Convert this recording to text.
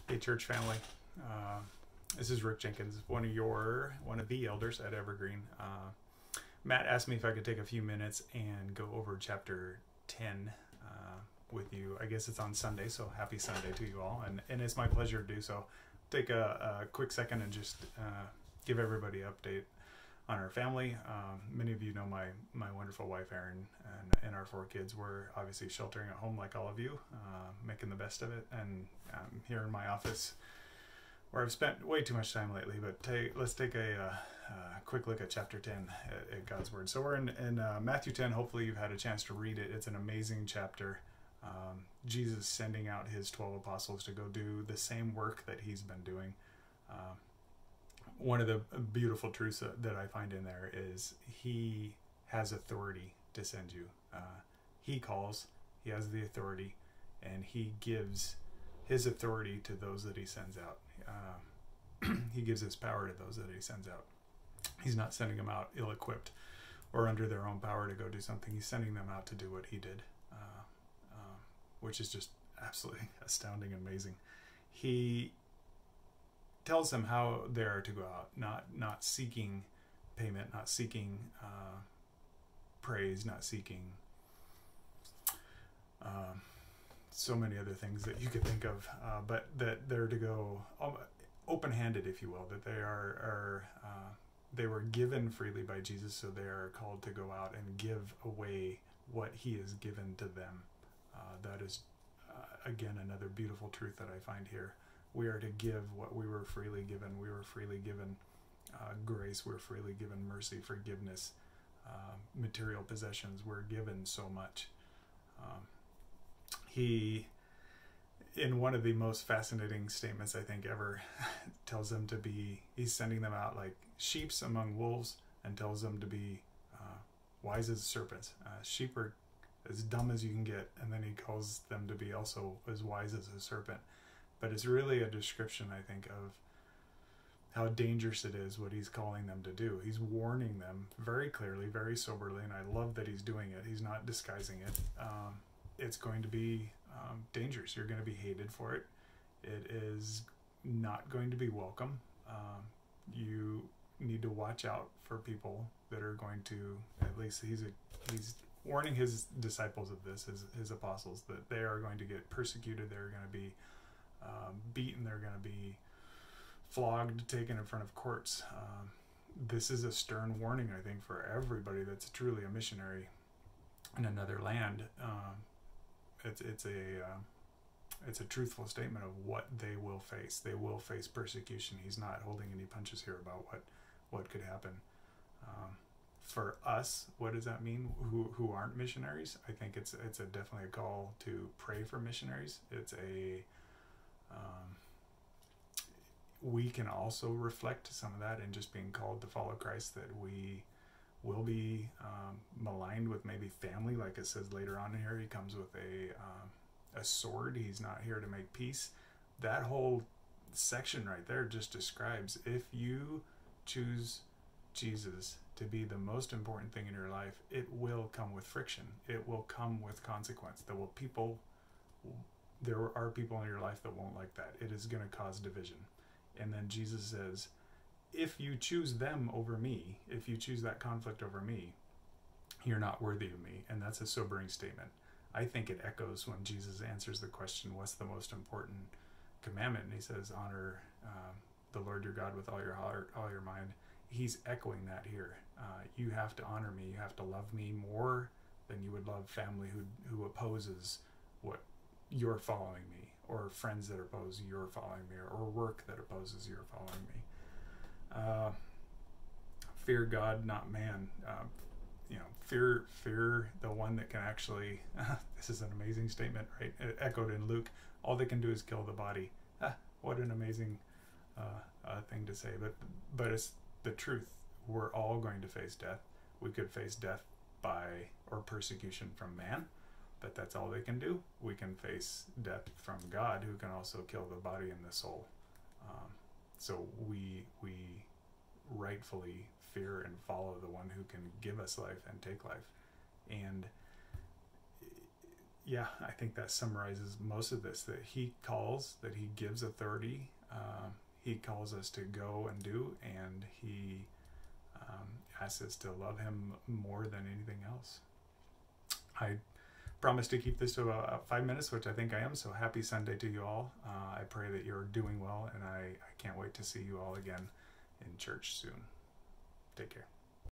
Hey, church family. This is Rick Jenkins, one of the elders at Evergreen. Matt asked me if I could take a few minutes and go over chapter 10 with you. I guess it's on Sunday, so happy Sunday to you all, and it's my pleasure to do so. Take a quick second and just give everybody an update on our family. Many of you know my wonderful wife Erin and our 4 kids. We're obviously sheltering at home like all of you, making the best of it, and here in my office where I've spent way too much time lately. But let's take a quick look at chapter 10 at God's Word. So we're in Matthew 10. Hopefully you've had a chance to read it. It's an amazing chapter. Jesus sending out his 12 apostles to go do the same work that he's been doing. One of the beautiful truths that I find in there is he has authority to send you. He calls, he has the authority, and he gives his authority to those that he sends out. He gives his power to those that he sends out. He's not sending them out ill-equipped or under their own power to go do something. He's sending them out to do what he did, which is just absolutely astounding and amazing. He tells them how they are to go out, not seeking payment, not seeking praise, not seeking so many other things that you could think of, but that they're to go open-handed, if you will, that they were given freely by Jesus, so they are called to go out and give away what he has given to them. That is, again, another beautiful truth that I find here. We are to give what we were freely given. We were freely given grace. We're freely given mercy, forgiveness, material possessions. We're given so much. He, in one of the most fascinating statements I think ever, tells them to be, he's sending them out like sheeps among wolves, and tells them to be wise as serpents. Sheep are as dumb as you can get, and then he calls them to be also as wise as a serpent. But it's really a description, I think, of how dangerous it is what he's calling them to do. He's warning them very clearly, very soberly, and I love that he's doing it. He's not disguising it. It's going to be dangerous. You're going to be hated for it. It is not going to be welcome. You need to watch out for people that are going to, at least he's warning his disciples of this, his apostles, that they are going to get persecuted. They're going to be beaten. They're going to be flogged, taken in front of courts. This is a stern warning, I think, for everybody that's truly a missionary in another land. It's a truthful statement of what they will face. They will face persecution. He's not holding any punches here about what could happen. For us, what does that mean? Who aren't missionaries? I think it's definitely a call to pray for missionaries. It's we can also reflect some of that in just being called to follow Christ, that we will be maligned with maybe family, like it says later on in here. He comes with a sword. He's not here to make peace. That whole section right there just describes, if you choose Jesus to be the most important thing in your life, it will come with friction. It will come with consequence. There are people in your life that won't like that. It is going to cause division. And then Jesus says, if you choose them over me, if you choose that conflict over me, you're not worthy of me. And that's a sobering statement. I think it echoes when Jesus answers the question, what's the most important commandment? And he says, honor the Lord your God with all your heart, all your mind. He's echoing that here. You have to honor me. You have to love me more than you would love family who opposes what you're following me, or friends that oppose you're following me, or work that opposes you're following me. Fear God, not man. Fear the one that can actually, this is an amazing statement, right? It echoed in Luke, all they can do is kill the body. What an amazing thing to say, but it's the truth. We're all going to face death. We could face death or persecution from man, but that's all they can do. We can face death from God, who can also kill the body and the soul. So we rightfully fear and follow the one who can give us life and take life. And yeah, I think that summarizes most of this, that he calls, that he gives authority. He calls us to go and do, and he asks us to love him more than anything else. I promise to keep this to about 5 minutes, which I think I am, so happy Sunday to you all. I pray that you're doing well, and I can't wait to see you all again in church soon. Take care.